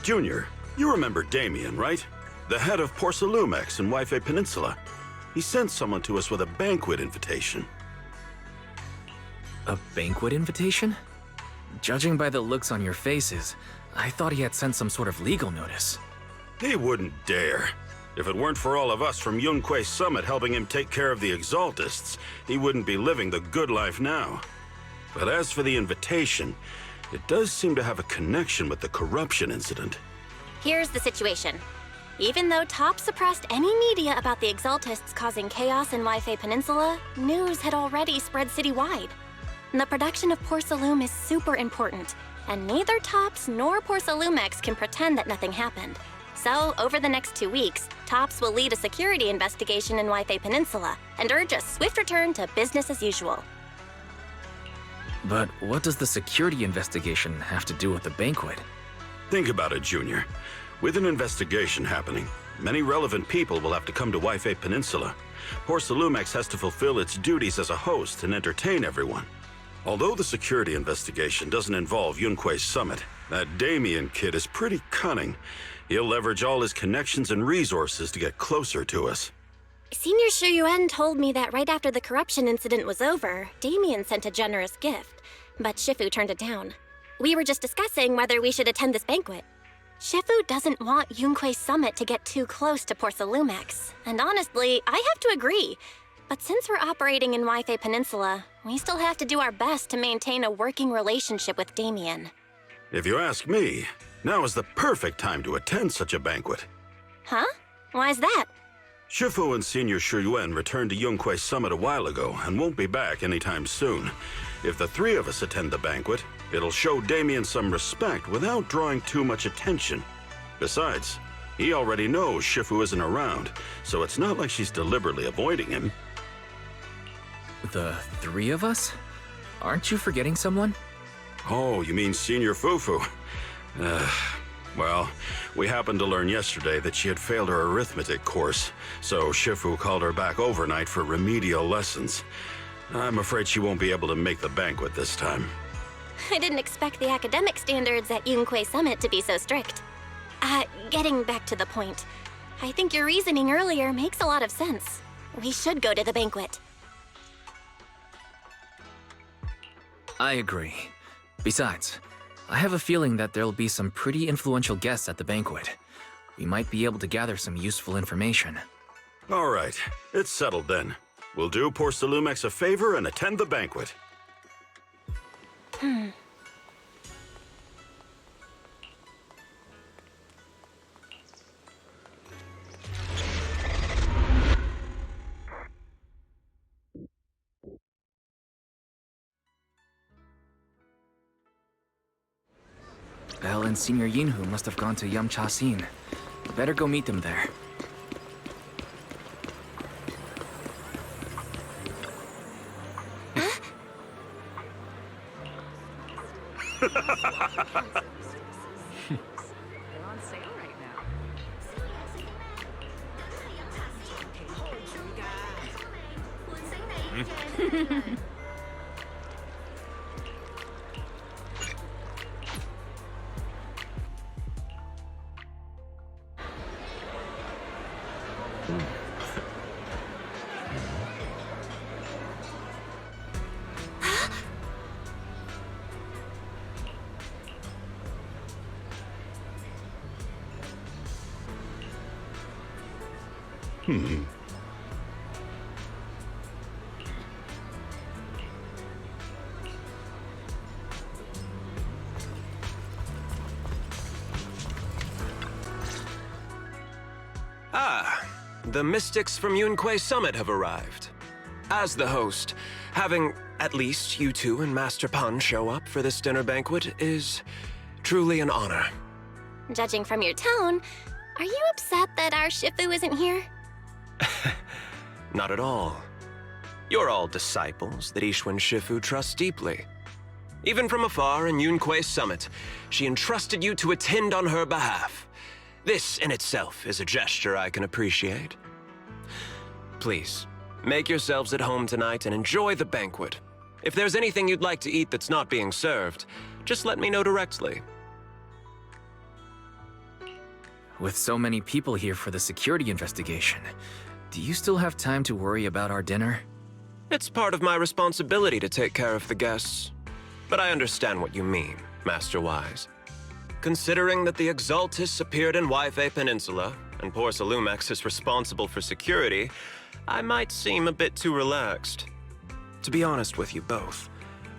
Junior, you remember Damien, right? The head of Porcelumex in Wi-Fi Peninsula. He sent someone to us with a banquet invitation. A banquet invitation? Judging by the looks on your faces, I thought he had sent some sort of legal notice. He wouldn't dare. If it weren't for all of us from Yunque Summit helping him take care of the Exaltists, he wouldn't be living the good life now. But as for the invitation, it does seem to have a connection with the corruption incident. Here's the situation. Even though Top suppressed any media about the Exaltists causing chaos in Wi-Fi Peninsula, news had already spread citywide. The production of Porcelume is super important, and neither Tops nor Porcelumex can pretend that nothing happened. So, over the next 2 weeks, Tops will lead a security investigation in Wi-Fi Peninsula and urge a swift return to business as usual. But what does the security investigation have to do with the banquet? Think about it, Junior. With an investigation happening, many relevant people will have to come to Wi-Fi Peninsula. Porcelumex has to fulfill its duties as a host and entertain everyone. Although the security investigation doesn't involve Yunque Summit, that Damien kid is pretty cunning. He'll leverage all his connections and resources to get closer to us. Senior Shuyuan told me that right after the corruption incident was over, Damien sent a generous gift, but Shifu turned it down. We were just discussing whether we should attend this banquet. Shifu doesn't want Yunque Summit to get too close to Porcelumex, and honestly, I have to agree. But since we're operating in Wi-Fi Peninsula, we still have to do our best to maintain a working relationship with Damien. If you ask me, now is the perfect time to attend such a banquet. Huh? Why's that? Shifu and Senior Shuyuan returned to Yunque Summit a while ago and won't be back anytime soon. If the three of us attend the banquet, it'll show Damien some respect without drawing too much attention. Besides, he already knows Shifu isn't around, so it's not like she's deliberately avoiding him. The three of us? Aren't you forgetting someone? Oh, you mean Senior Fufu? Well, we happened to learn yesterday that she had failed her arithmetic course, so Shifu called her back overnight for remedial lessons. I'm afraid she won't be able to make the banquet this time. I didn't expect the academic standards at Yunque Summit to be so strict. Getting back to the point, I think your reasoning earlier makes a lot of sense. We should go to the banquet. I agree. Besides, I have a feeling that there'll be some pretty influential guests at the banquet. We might be able to gather some useful information. All right, it's settled then. We'll do Porcelumex a favor and attend the banquet. Belle and Senior Yinhu must have gone to Yamcha-sin. Better go meet them there. The mystics from Yunque Summit have arrived. As the host, having at least you two and Master Pan show up for this dinner banquet is truly an honor. Judging from your tone, are you upset that our Shifu isn't here? Not at all. You're all disciples that Ishwan Shifu trusts deeply. Even from afar in Yunque Summit, she entrusted you to attend on her behalf. This in itself is a gesture I can appreciate. Please, Make yourselves at home tonight and enjoy the banquet. If there's anything you'd like to eat that's not being served, just let me know directly. With so many people here for the security investigation, do you still have time to worry about our dinner? It's part of my responsibility to take care of the guests. But I understand what you mean, Master Wise. Considering that the Exaltus appeared in Wi-Fi Peninsula, and Porcelumex is responsible for security, I might seem a bit too relaxed. To be honest with you both,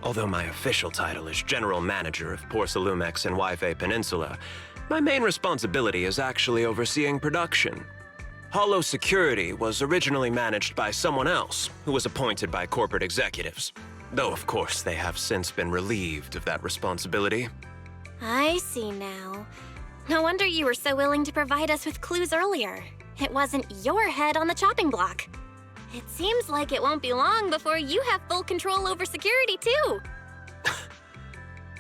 although my official title is General Manager of Porcelumex and Wi-Fi Peninsula, my main responsibility is actually overseeing production. Hollow Security was originally managed by someone else, who was appointed by corporate executives. Though, of course, they have since been relieved of that responsibility. I see now. No wonder you were so willing to provide us with clues earlier. It wasn't your head on the chopping block. It seems like it won't be long before you have full control over security, too.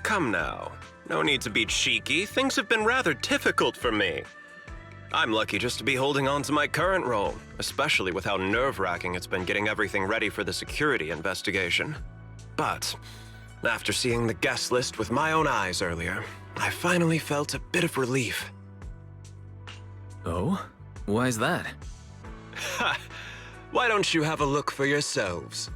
Come now. No need to be cheeky. Things have been rather difficult for me. I'm lucky just to be holding on to my current role, especially with how nerve-wracking it's been getting everything ready for the security investigation. But after seeing the guest list with my own eyes earlier, I finally felt a bit of relief. Oh? Why is that? Ha! Why don't you have a look for yourselves?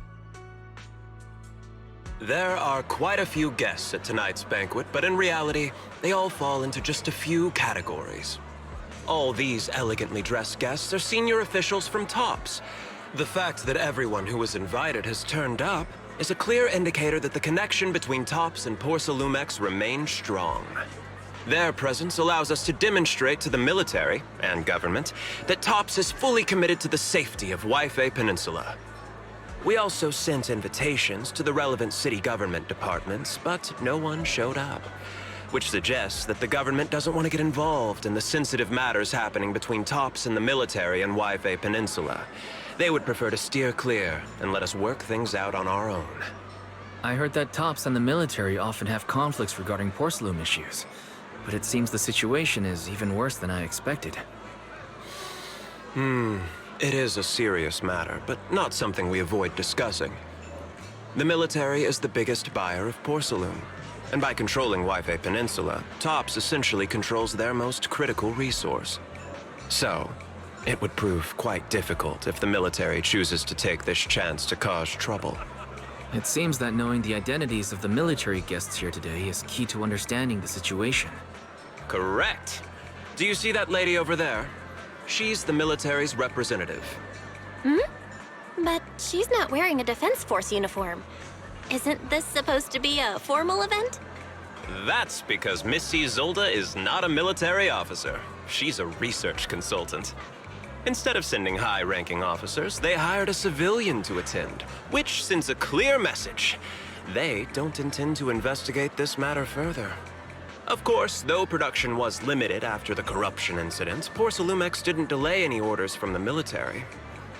There are quite a few guests at tonight's banquet, but in reality, they all fall into just a few categories. All these elegantly dressed guests are senior officials from TOPS. The fact that everyone who was invited has turned up is a clear indicator that the connection between TOPS and Porcelumex remains strong. Their presence allows us to demonstrate to the military and government that TOPS is fully committed to the safety of Wi-Fi Peninsula. We also sent invitations to the relevant city government departments, but no one showed up, which suggests that the government doesn't want to get involved in the sensitive matters happening between TOPS and the military and Wi-Fi Peninsula. They would prefer to steer clear and let us work things out on our own. I heard that TOPS and the military often have conflicts regarding porcelain issues, but it seems the situation is even worse than I expected. It is a serious matter, but not something we avoid discussing. The military is the biggest buyer of porcelain, and by controlling Wi-Fi Peninsula, TOPS essentially controls their most critical resource. So, it would prove quite difficult if the military chooses to take this chance to cause trouble. It seems that knowing the identities of the military guests here today is key to understanding the situation. Correct. Do you see that lady over there? She's the military's representative. But she's not wearing a Defense Force uniform. Isn't this supposed to be a formal event? That's because Missy Zolda is not a military officer. She's a research consultant. Instead of sending high-ranking officers, they hired a civilian to attend, which sends a clear message. They don't intend to investigate this matter further. Of course, though production was limited after the corruption incident, Porcelumex didn't delay any orders from the military.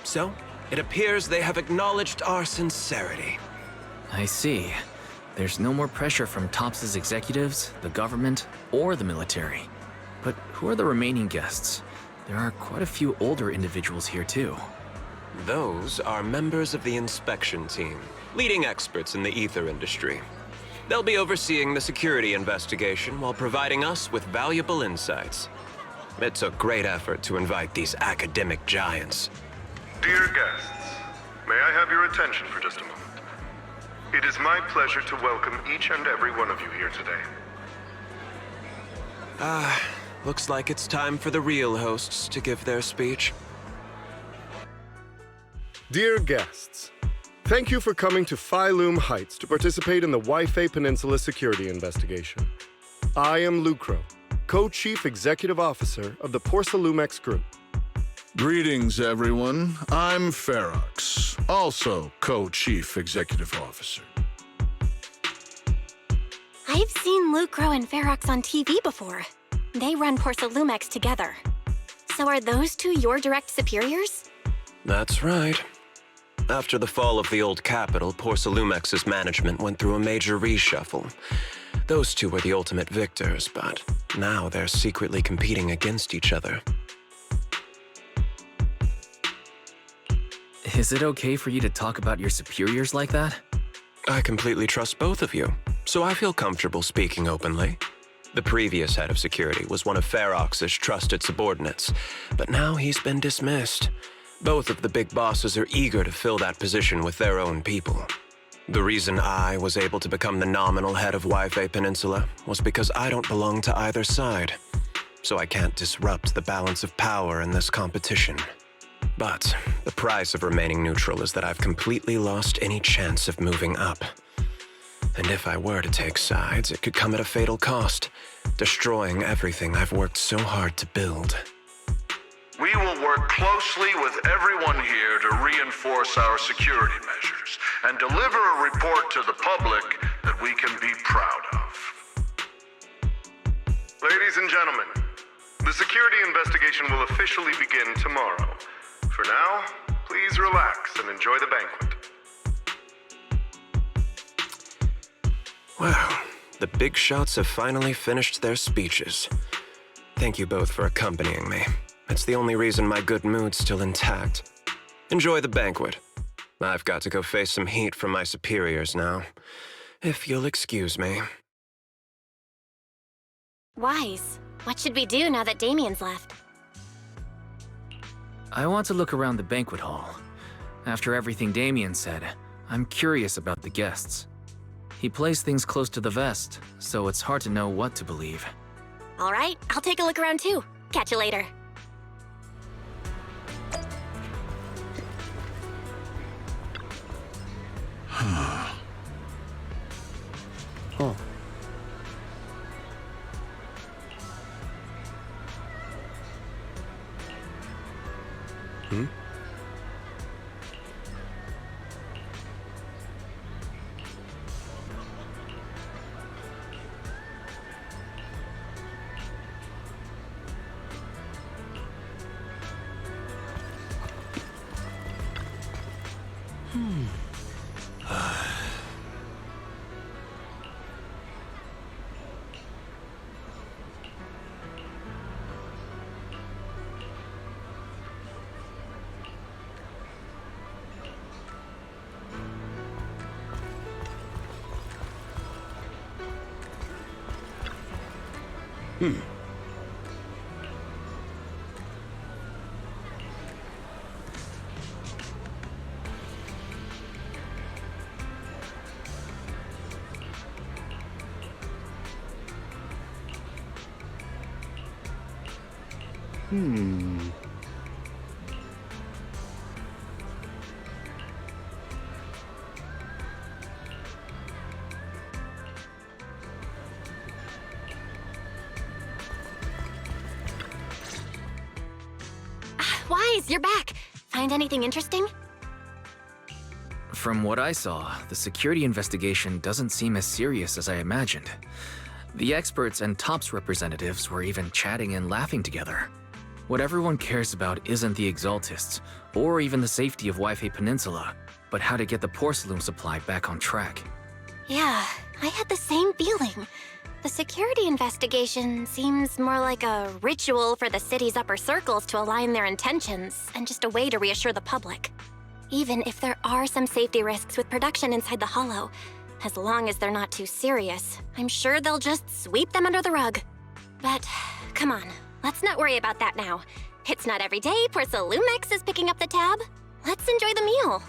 So, it appears they have acknowledged our sincerity. I see. There's no more pressure from TOPS' executives, the government, or the military. But who are the remaining guests? There are quite a few older individuals here too. Those are members of the inspection team, leading experts in the ether industry. They'll be overseeing the security investigation while providing us with valuable insights. It took great effort to invite these academic giants. Dear guests, may I have your attention for just a moment? It is my pleasure to welcome each and every one of you here today. Looks like it's time for the real hosts to give their speech. Dear guests, thank you for coming to Phyloom Heights to participate in the Wi-Fi Peninsula security investigation. I am Lucro, Co-Chief Executive Officer of the Porcelumex Group. Greetings, everyone. I'm Ferox, also Co-Chief Executive Officer. I've seen Lucro and Ferox on TV before. They run Porcelumex together. So are those two your direct superiors? That's right. After the fall of the old capital, Porcelumex's management went through a major reshuffle. Those two were the ultimate victors, but now they're secretly competing against each other. Is it okay for you to talk about your superiors like that? I completely trust both of you, so I feel comfortable speaking openly. The previous head of security was one of Ferox's trusted subordinates, but now he's been dismissed. Both of the big bosses are eager to fill that position with their own people. The reason I was able to become the nominal head of Wi-Fi Peninsula was because I don't belong to either side, so I can't disrupt the balance of power in this competition. But the price of remaining neutral is that I've completely lost any chance of moving up. And if I were to take sides, it could come at a fatal cost, destroying everything I've worked so hard to build. We will work closely with everyone here to reinforce our security measures and deliver a report to the public that we can be proud of. Ladies and gentlemen, the security investigation will officially begin tomorrow. For now, please relax and enjoy the banquet. Wow, the big shots have finally finished their speeches. Thank you both for accompanying me. It's the only reason my good mood's still intact. Enjoy the banquet. I've got to go face some heat from my superiors now. If you'll excuse me. Wise, what should we do now that Damien's left? I want to look around the banquet hall. After everything Damien said, I'm curious about the guests. He plays things close to the vest, so it's hard to know what to believe. All right, I'll take a look around too. Catch you later. Oh. Hmm? Wise, you're back. Find anything interesting? From what I saw, the security investigation doesn't seem as serious as I imagined. The experts and TOPS representatives were even chatting and laughing together. What everyone cares about isn't the Exaltists, or even the safety of Wi-Fi Peninsula, but how to get the porcelain supply back on track. Yeah, I had the same feeling. The security investigation seems more like a ritual for the city's upper circles to align their intentions, and just a way to reassure the public. Even if there are some safety risks with production inside the Hollow, as long as they're not too serious, I'm sure they'll just sweep them under the rug. But, come on, let's not worry about that now. It's not every day Porcelumex is picking up the tab. Let's enjoy the meal.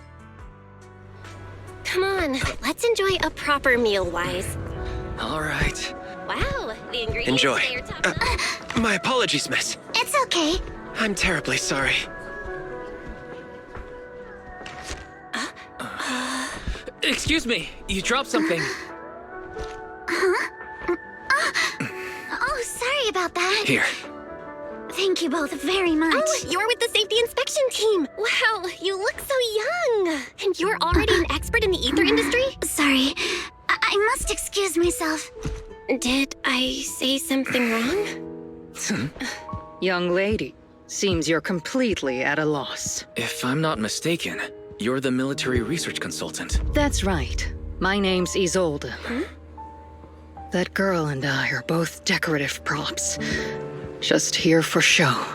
Come on, let's enjoy a proper meal, Wise. All right. Wow, the ingredients Enjoy. today are top My apologies, miss. It's okay. I'm terribly sorry. Excuse me, you dropped something. Oh, sorry about that. Here. Thank you both very much. Oh, you're with the safety inspection team. Wow, you look so young. And you're already an expert in the ether industry? Sorry, I must excuse myself. Did I say something wrong? Young lady, seems you're completely at a loss. If I'm not mistaken, you're the military research consultant. That's right. My name's Isolde. That girl and I are both decorative props. Just here for show.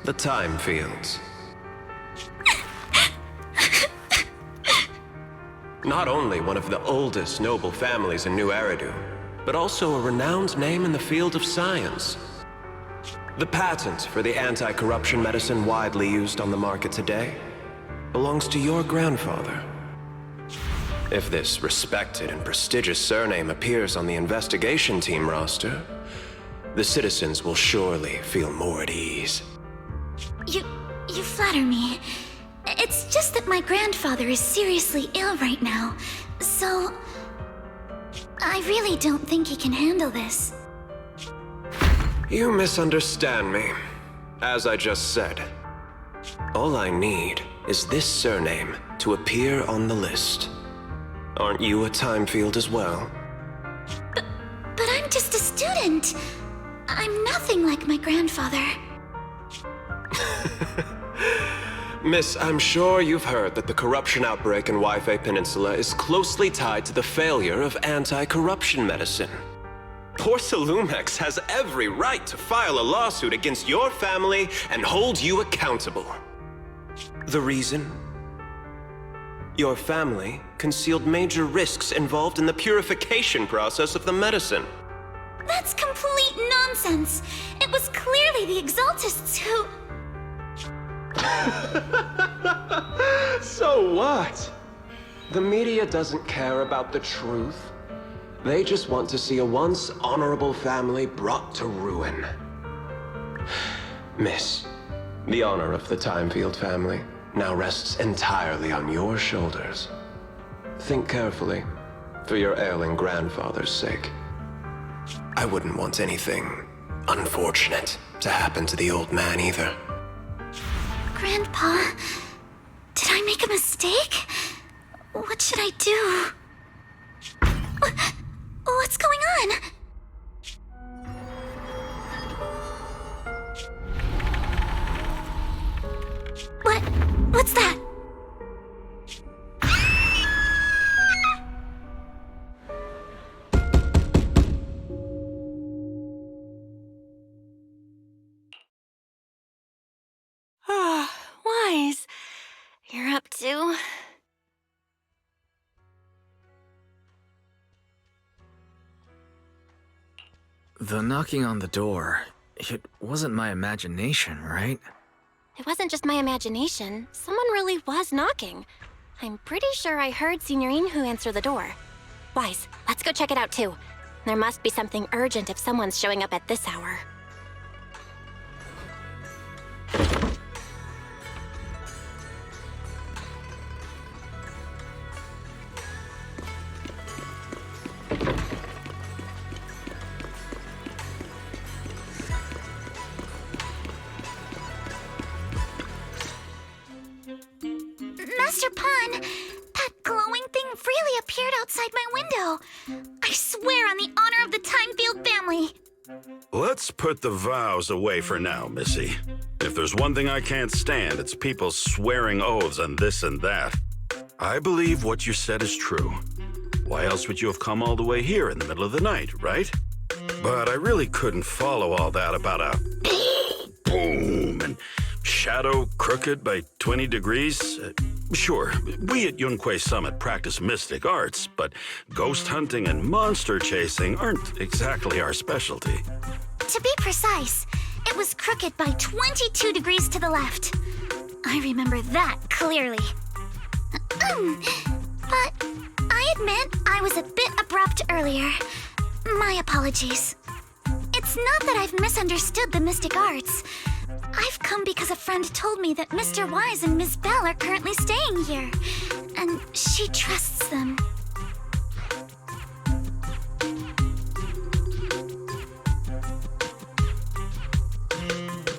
the Time Fields. Not only one of the oldest noble families in New Eridu, but also a renowned name in the field of science. The patent for the anti-corruption medicine widely used on the market today belongs to your grandfather. If this respected and prestigious surname appears on the investigation team roster, the citizens will surely feel more at ease. You flatter me. It's just that my grandfather is seriously ill right now, so I really don't think he can handle this. You misunderstand me. As I just said, all I need is this surname to appear on the list. Aren't you a Time Field as well? But I'm just a student. I'm nothing like my grandfather. Miss, I'm sure you've heard that the corruption outbreak in Waifei Peninsula is closely tied to the failure of anti-corruption medicine. Porcelumex has every right to file a lawsuit against your family and hold you accountable. The reason? Your family concealed major risks involved in the purification process of the medicine. That's complete nonsense. It was clearly the Exaltists who... So what? The media doesn't care about the truth. They just want to see a once honorable family brought to ruin. Miss, the honor of the Timefield family now rests entirely on your shoulders. Think carefully, for your ailing grandfather's sake. I wouldn't want anything unfortunate to happen to the old man either. Grandpa, did I make a mistake? What should I do? What's going on? What's that? Wise. You're up to... The knocking on the door, it wasn't my imagination, right? It wasn't just my imagination. Someone really was knocking. I'm pretty sure I heard Signorine who answer the door. Wise, let's go check it out too. There must be something urgent if someone's showing up at this hour. Master Pawn, that glowing thing really appeared outside my window. I swear on the honor of the Timefield family. Let's put the vows away for now, Missy. If there's one thing I can't stand, it's people swearing oaths on this and that. I believe what you said is true. Why else would you have come all the way here in the middle of the night, right? But I really couldn't follow all that about a boom and shadow crooked by 20 degrees. Sure, we at Yunquei Summit practice mystic arts, but ghost hunting and monster chasing aren't exactly our specialty. To be precise, it was crooked by 22 degrees to the left. I remember that clearly. But I admit I was a bit abrupt earlier. My apologies. It's not that I've misunderstood the mystic arts. I've come because a friend told me that Mr. Wise and Ms. Bell are currently staying here, and she trusts them.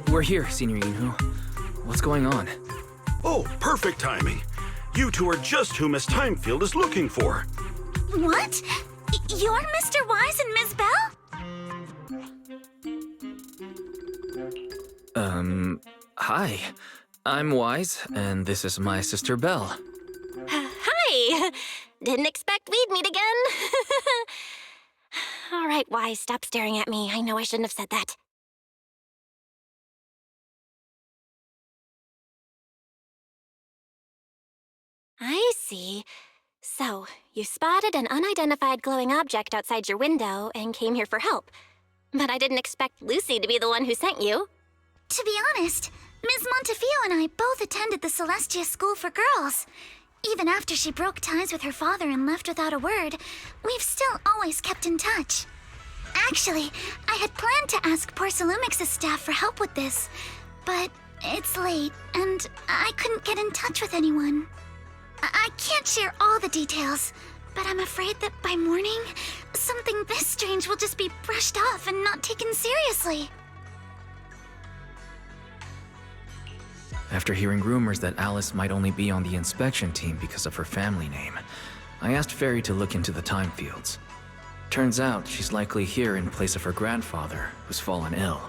We're here, Senior Yunhu. What's going on? Oh, perfect timing. You two are just who Miss Timefield is looking for. What? You're Mr. Wise and Ms. Bell? Hi. I'm Wise, and this is my sister Belle. Hi! Didn't expect we'd meet again. All right, Wise, stop staring at me. I know I shouldn't have said that. I see. So, you spotted an unidentified glowing object outside your window and came here for help. But I didn't expect Lucy to be the one who sent you. To be honest, Ms. Montefiore and I both attended the Celestia School for Girls. Even after she broke ties with her father and left without a word, we've still always kept in touch. Actually, I had planned to ask Porcelumix's staff for help with this, but it's late, and I couldn't get in touch with anyone. I can't share all the details, but I'm afraid that by morning, something this strange will just be brushed off and not taken seriously. After hearing rumors that Alice might only be on the inspection team because of her family name, I asked Fairy to look into the time fields. Turns out she's likely here in place of her grandfather, who's fallen ill.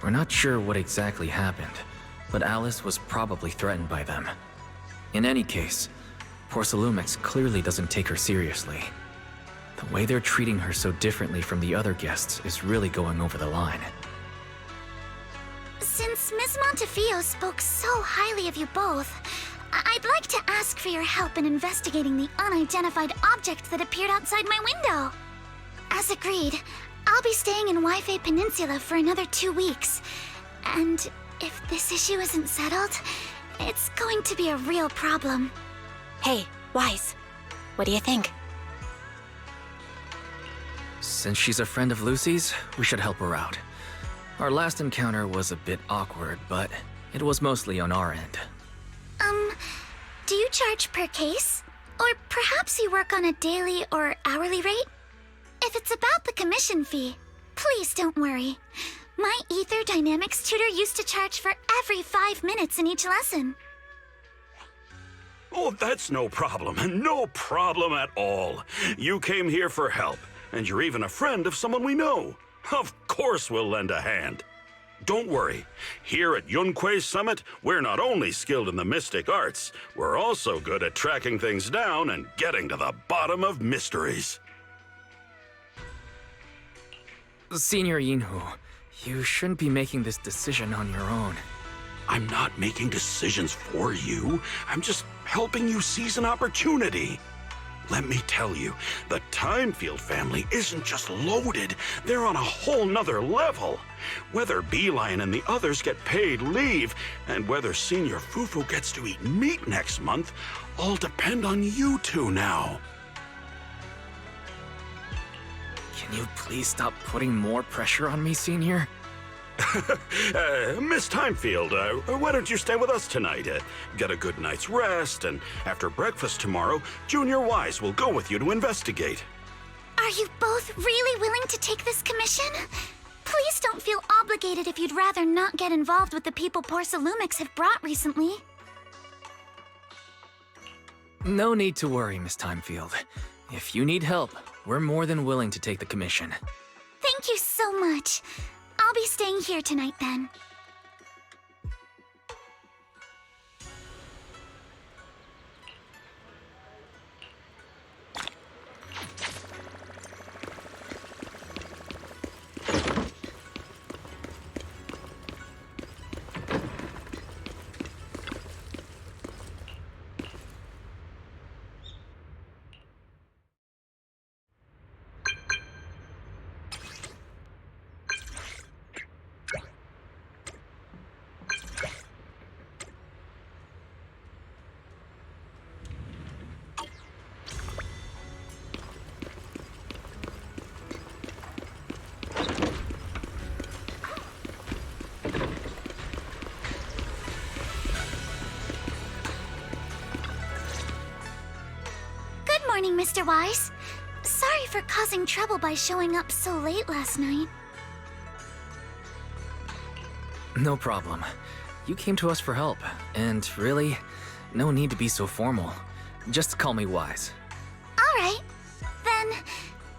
We're not sure what exactly happened, but Alice was probably threatened by them. In any case, Porcelumix clearly doesn't take her seriously. The way they're treating her so differently from the other guests is really going over the line. Since Ms. Montefiore spoke so highly of you both, I'd like to ask for your help in investigating the unidentified object that appeared outside my window. As agreed, I'll be staying in Wi-Fi Peninsula for another 2 weeks. And if this issue isn't settled, it's going to be a real problem. Hey, Wise, what do you think? Since she's a friend of Lucy's, we should help her out. Our last encounter was a bit awkward, but it was mostly on our end. Do you charge per case? Or perhaps you work on a daily or hourly rate? If it's about the commission fee, please don't worry. My Ether Dynamics tutor used to charge for every 5 minutes in each lesson. Oh, that's no problem. No problem at all. You came here for help, and you're even a friend of someone we know. Of course we'll lend a hand. Don't worry. Here at Yunquei Summit, we're not only skilled in the mystic arts, we're also good at tracking things down and getting to the bottom of mysteries. Senior Yinhu, you shouldn't be making this decision on your own. I'm not making decisions for you. I'm just helping you seize an opportunity. Let me tell you, the Timefield family isn't just loaded, they're on a whole nother level. Whether Beeline and the others get paid leave, and whether Senior Fufu gets to eat meat next month, all depend on you two now. Can you please stop putting more pressure on me, Senior? Miss Timefield, why don't you stay with us tonight? Get a good night's rest, and after breakfast tomorrow, Junior Wise will go with you to investigate. Are you both really willing to take this commission? Please don't feel obligated if you'd rather not get involved with the people Porcelumix have brought recently. No need to worry, Miss Timefield. If you need help, we're more than willing to take the commission. Thank you so much. I'll be staying here tonight then. Good morning, Mr. Wise. Sorry for causing trouble by showing up so late last night. No problem. You came to us for help, and really, no need to be so formal. Just call me Wise. All right. Then,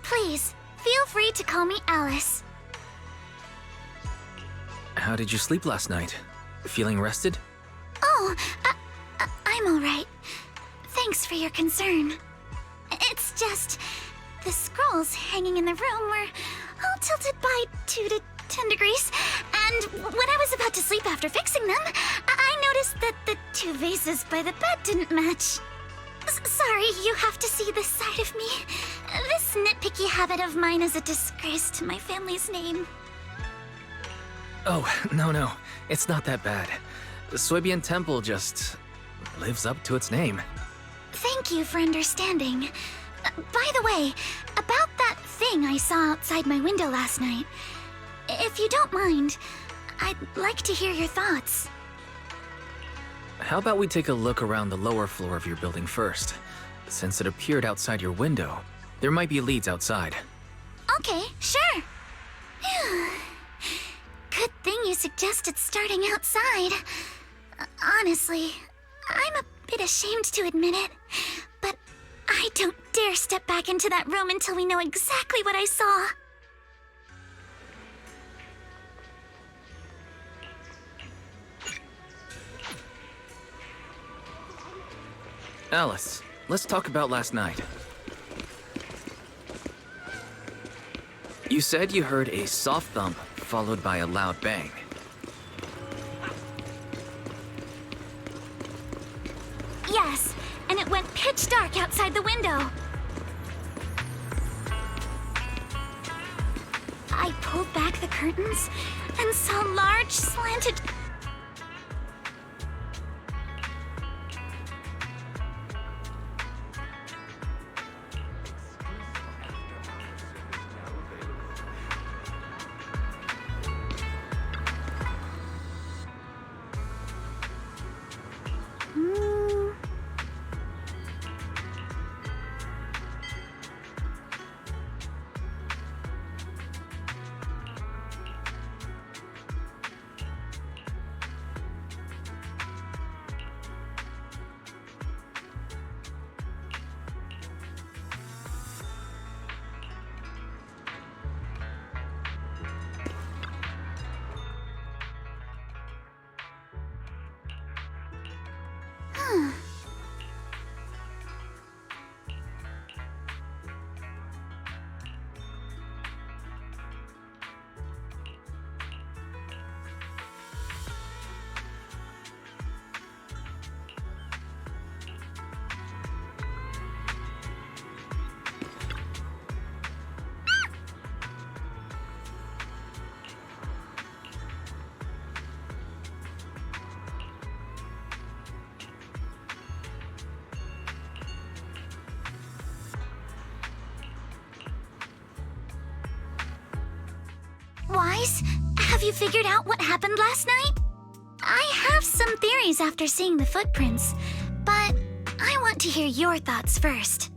please, feel free to call me Alice. How did you sleep last night? Feeling rested? Oh, I'm all right. Thanks for your concern. It's just, the scrolls hanging in the room were all tilted by 2 to 10 degrees, and when I was about to sleep after fixing them, I noticed that the two vases by the bed didn't match. Sorry, you have to see this side of me. This nitpicky habit of mine is a disgrace to my family's name. Oh, no. It's not that bad. The Soybian Temple just lives up to its name. Thank you for understanding. By the way, about that thing I saw outside my window last night. If you don't mind, I'd like to hear your thoughts. How about we take a look around the lower floor of your building first? Since it appeared outside your window, there might be leads outside. Okay, sure. Good thing you suggested starting outside. Honestly, I'm a bit ashamed to admit it, but I don't dare step back into that room until we know exactly what I saw. Alice, let's talk about last night. You said you heard a soft thump followed by a loud bang. Yes, and it went pitch dark outside the window. I pulled back the curtains and saw large slanted... Wise, have you figured out what happened last night? I have some theories after seeing the footprints, but I want to hear your thoughts first.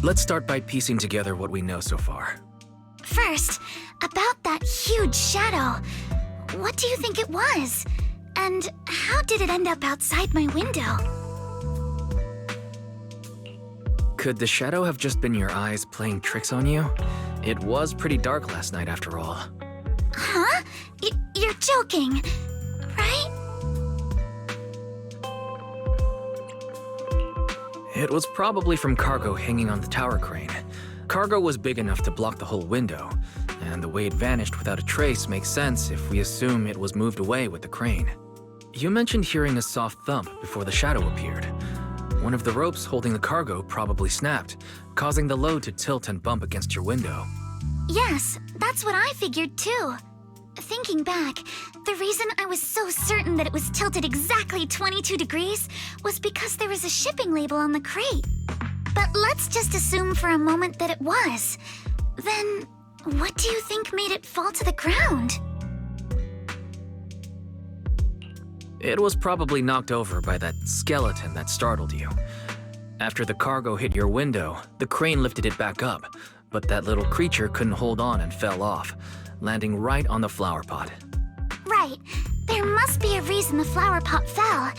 Let's start by piecing together what we know so far. First, about that huge shadow. What do you think it was? And how did it end up outside my window? Could the shadow have just been your eyes playing tricks on you? It was pretty dark last night after all. Huh? You're joking, right? It was probably from cargo hanging on the tower crane. Cargo was big enough to block the whole window, and the way it vanished without a trace makes sense if we assume it was moved away with the crane. You mentioned hearing a soft thump before the shadow appeared. One of the ropes holding the cargo probably snapped, causing the load to tilt and bump against your window. Yes, that's what I figured too. Thinking back, the reason I was so certain that it was tilted exactly 22 degrees was because there was a shipping label on the crate. But let's just assume for a moment that it was. Then, what do you think made it fall to the ground? It was probably knocked over by that skeleton that startled you. After the cargo hit your window, the crane lifted it back up, but that little creature couldn't hold on and fell off, landing right on the flower pot. Right. There must be a reason the flower pot fell.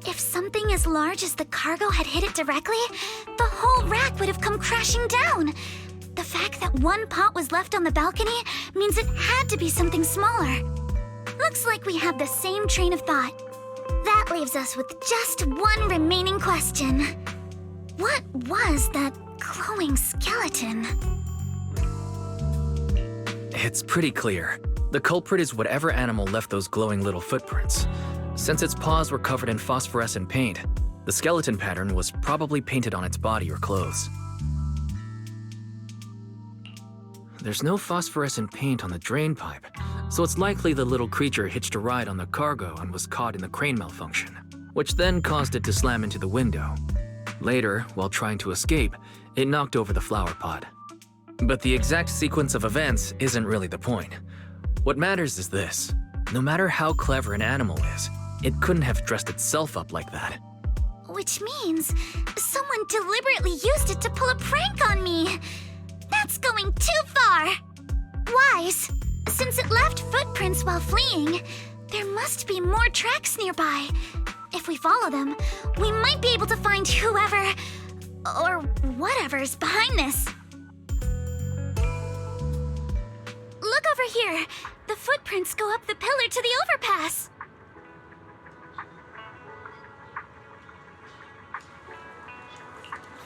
If something as large as the cargo had hit it directly, the whole rack would have come crashing down. The fact that one pot was left on the balcony means it had to be something smaller. Looks like we have the same train of thought. That leaves us with just one remaining question. What was that glowing skeleton? It's pretty clear. The culprit is whatever animal left those glowing little footprints. Since its paws were covered in phosphorescent paint, the skeleton pattern was probably painted on its body or clothes. There's no phosphorescent paint on the drain pipe, so it's likely the little creature hitched a ride on the cargo and was caught in the crane malfunction, which then caused it to slam into the window. Later, while trying to escape, it knocked over the flower pot. But the exact sequence of events isn't really the point. What matters is this: no matter how clever an animal is, it couldn't have dressed itself up like that. Which means someone deliberately used it to pull a prank on me. That's going too far. Wise, since it left footprints while fleeing, there must be more tracks nearby. If we follow them, we might be able to find whoever or whatever's behind this. Look over here. The footprints go up the pillar to the overpass.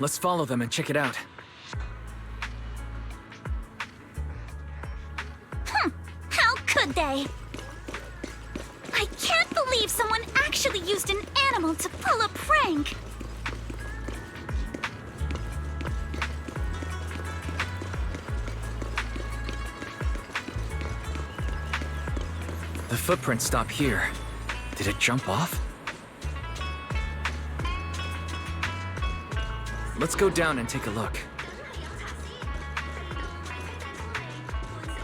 Let's follow them and check it out. How could they? I can't believe someone actually used an animal to pull a prank. The footprints stop here. Did it jump off? Let's go down and take a look.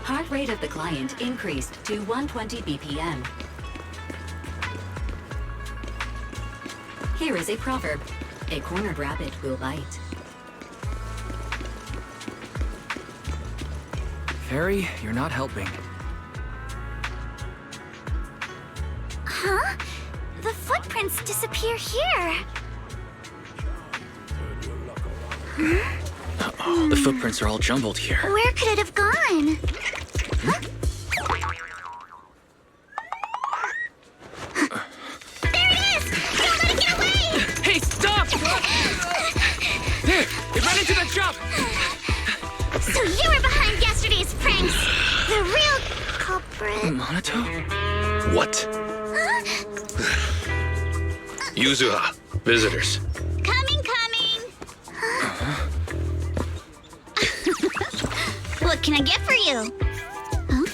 Heart rate of the client increased to 120 BPM. Here is a proverb: a cornered rabbit will bite. Fairy, you're not helping. Huh? The footprints disappear here. Uh-oh, the footprints are all jumbled here. Where could it have gone? Huh? There it is! Don't let it get away! Hey, stop! There! It ran into the jump! So you were behind yesterday's pranks! The real culprit. Monato? What? Yuzuha, visitors. Coming! What can I get for you? Huh?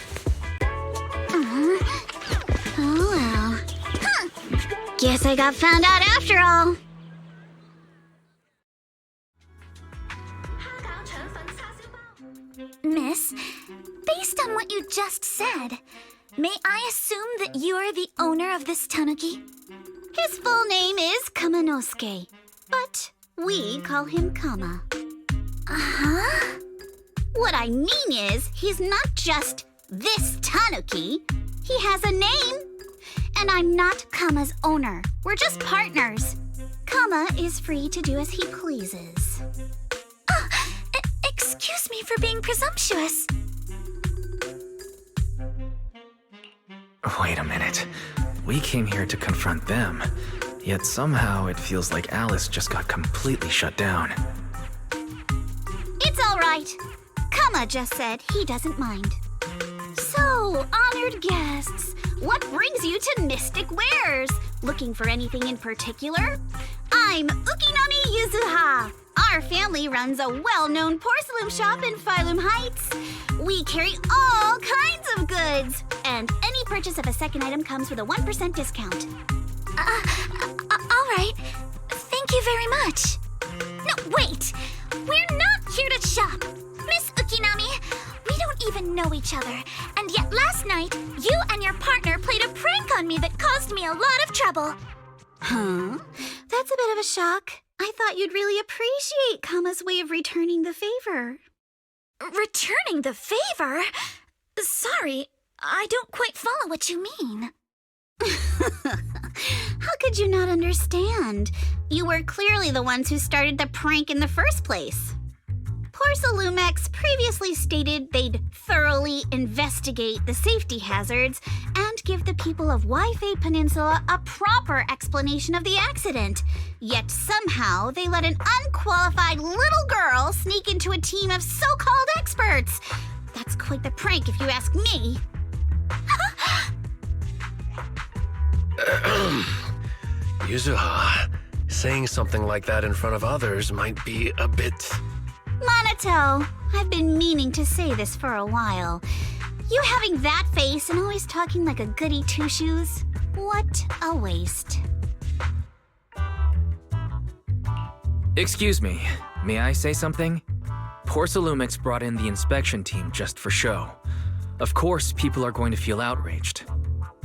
Oh, well. Huh. Guess I got found out after all. Miss, based on what you just said, may I assume that you are the owner of this tanuki? His full name is Kamanosuke, but we call him Kama. Uh-huh. What I mean is, he's not just this tanuki. He has a name. And I'm not Kama's owner. We're just partners. Kama is free to do as he pleases. Oh, excuse me for being presumptuous. Wait a minute. We came here to confront them, yet somehow it feels like Alice just got completely shut down. It's all right. Kama just said he doesn't mind. So, honored guests, what brings you to Mystic Wares? Looking for anything in particular? I'm Ukinami Yuzuha. Our family runs a well-known porcelain shop in Phylum Heights. We carry all kinds of goods, and any purchase of a second item comes with a 1% discount. All right. Thank you very much. No, wait! We're not here to shop! Miss Ukinami, we don't even know each other, and yet last night, you and your partner played a prank on me that caused me a lot of trouble. Huh? That's a bit of a shock. I thought you'd really appreciate Kama's way of returning the favor. Returning the favor? Sorry, I don't quite follow what you mean. How could you not understand? You were clearly the ones who started the prank in the first place. Porcelumex previously stated they'd thoroughly investigate the safety hazards and give the people of Waifei Peninsula a proper explanation of the accident. Yet somehow they let an unqualified little girl sneak into a team of so-called experts. That's quite the prank if you ask me. Yuzuha, saying something like that in front of others might be a bit... Monato, I've been meaning to say this for a while. You having that face and always talking like a goody two-shoes? What a waste. Excuse me, may I say something? Porcelumix brought in the inspection team just for show. Of course, people are going to feel outraged.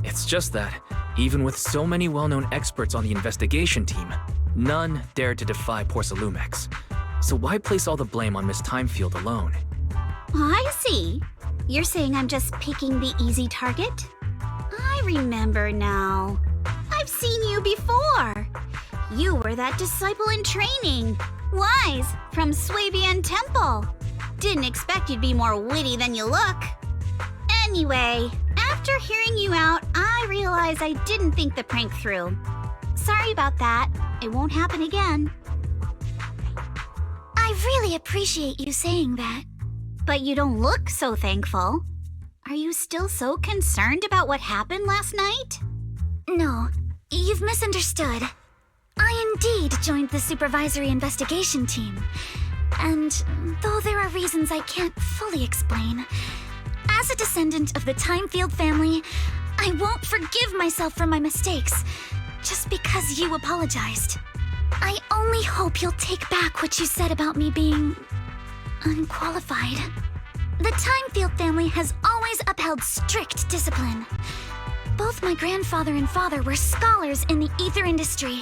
It's just that, even with so many well-known experts on the investigation team, none dared to defy Porcelumix. So why place all the blame on Miss Timefield alone? I see. You're saying I'm just picking the easy target? I remember now. I've seen you before. You were that disciple in training. Wise, from Swabian Temple. Didn't expect you'd be more witty than you look. Anyway, after hearing you out, I realized I didn't think the prank through. Sorry about that. It won't happen again. I really appreciate you saying that. But you don't look so thankful. Are you still so concerned about what happened last night? No, you've misunderstood. I indeed joined the supervisory investigation team. And though there are reasons I can't fully explain, as a descendant of the Timefield family, I won't forgive myself for my mistakes just because you apologized. I only hope you'll take back what you said about me being unqualified. The Timefield family has always upheld strict discipline. Both my grandfather and father were scholars in the ether industry,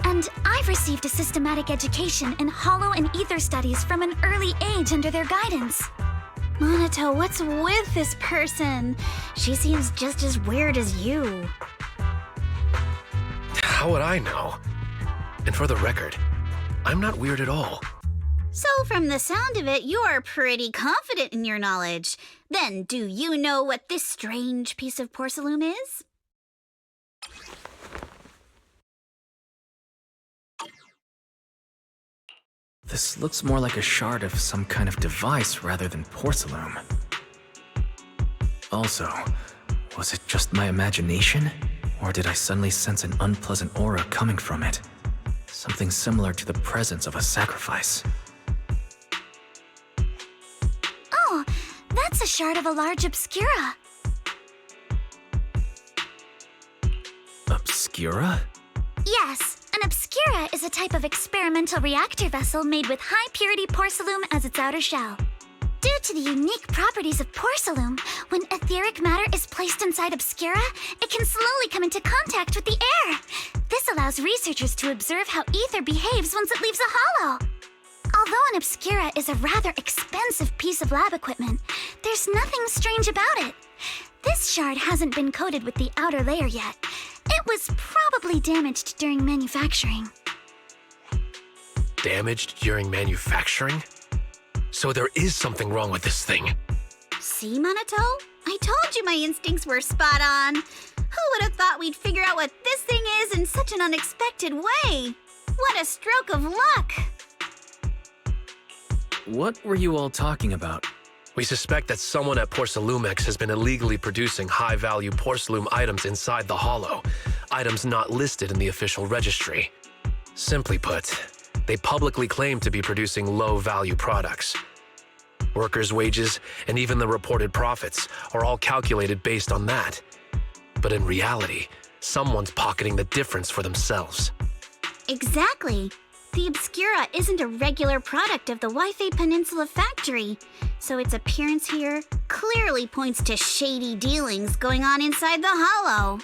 and I've received a systematic education in hollow and ether studies from an early age under their guidance. Monato, what's with this person? She seems just as weird as you. How would I know? And for the record, I'm not weird at all. So from the sound of it, you're pretty confident in your knowledge. Then do you know what this strange piece of porcelain is? This looks more like a shard of some kind of device rather than porcelain. Also, was it just my imagination? Or did I suddenly sense an unpleasant aura coming from it? Something similar to the presence of a sacrifice. Oh, that's a shard of a large obscura. Obscura? Yes, an obscura is a type of experimental reactor vessel made with high-purity porcelain as its outer shell. Due to the unique properties of porcelain, when etheric matter is placed inside obscura, it can slowly come into contact with the air. This allows researchers to observe how ether behaves once it leaves a hollow. Although an obscura is a rather expensive piece of lab equipment, there's nothing strange about it. This shard hasn't been coated with the outer layer yet. It was probably damaged during manufacturing. Damaged during manufacturing? So there is something wrong with this thing. See, Monato? I told you my instincts were spot on. Who would have thought we'd figure out what this thing is in such an unexpected way? What a stroke of luck! What were you all talking about? We suspect that someone at Porcelumix has been illegally producing high-value porcelain items inside the hollow, items not listed in the official registry. Simply put, they publicly claim to be producing low-value products. Workers' wages and even the reported profits are all calculated based on that. But in reality, someone's pocketing the difference for themselves. Exactly. The Obscura isn't a regular product of the Wi-Fi Peninsula factory, so its appearance here clearly points to shady dealings going on inside the hollow.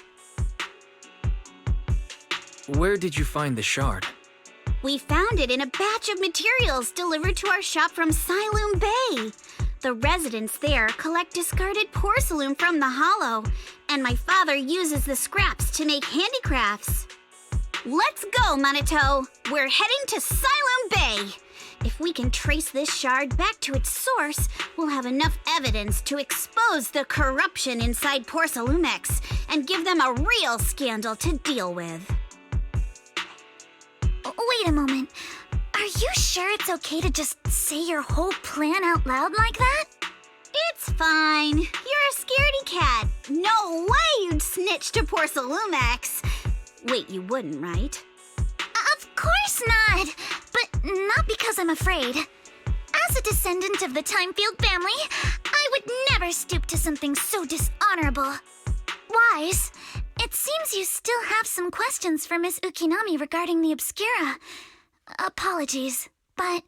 Where did you find the shard? We found it in a batch of materials delivered to our shop from Siloom Bay. The residents there collect discarded porcelain from the hollow, and my father uses the scraps to make handicrafts. Let's go, Monato! We're heading to Siloom Bay! If we can trace this shard back to its source, we'll have enough evidence to expose the corruption inside Porcelumix and give them a real scandal to deal with. Wait a moment. Are you sure it's okay to just say your whole plan out loud like that? It's fine. You're a scaredy cat. No way you'd snitch to Porcelumex. Wait, you wouldn't, right? Of course not! But not because I'm afraid. As a descendant of the Timefield family, I would never stoop to something so dishonorable. Wise, it seems you still have some questions for Miss Ukinami regarding the Obscura. Apologies, but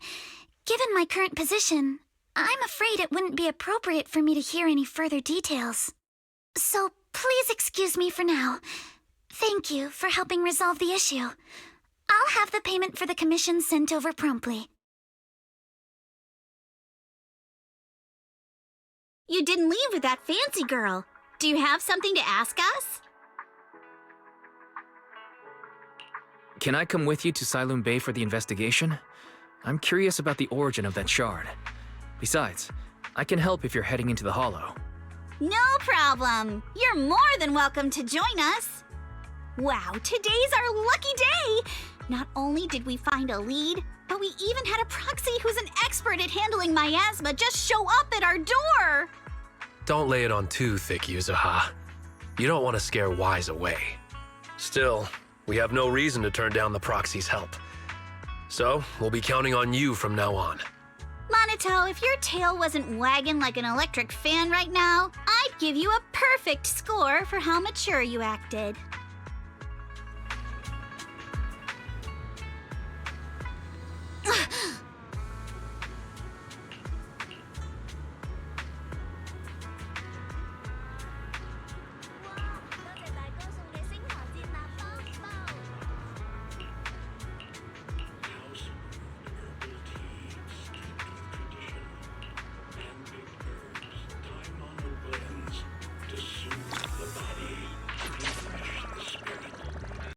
given my current position, I'm afraid it wouldn't be appropriate for me to hear any further details. So please excuse me for now. Thank you for helping resolve the issue. I'll have the payment for the commission sent over promptly. You didn't leave with that fancy girl. Do you have something to ask us? Can I come with you to Siloam Bay for the investigation? I'm curious about the origin of that shard. Besides, I can help if you're heading into the Hollow. No problem. You're more than welcome to join us. Wow, today's our lucky day. Not only did we find a lead, but we even had a proxy who's an expert at handling miasma just show up at our door. Don't lay it on too thick, Yuzuha. You don't want to scare Wise away. Still, we have no reason to turn down the proxy's help. So, we'll be counting on you from now on. Monito, if your tail wasn't wagging like an electric fan right now, I'd give you a perfect score for how mature you acted.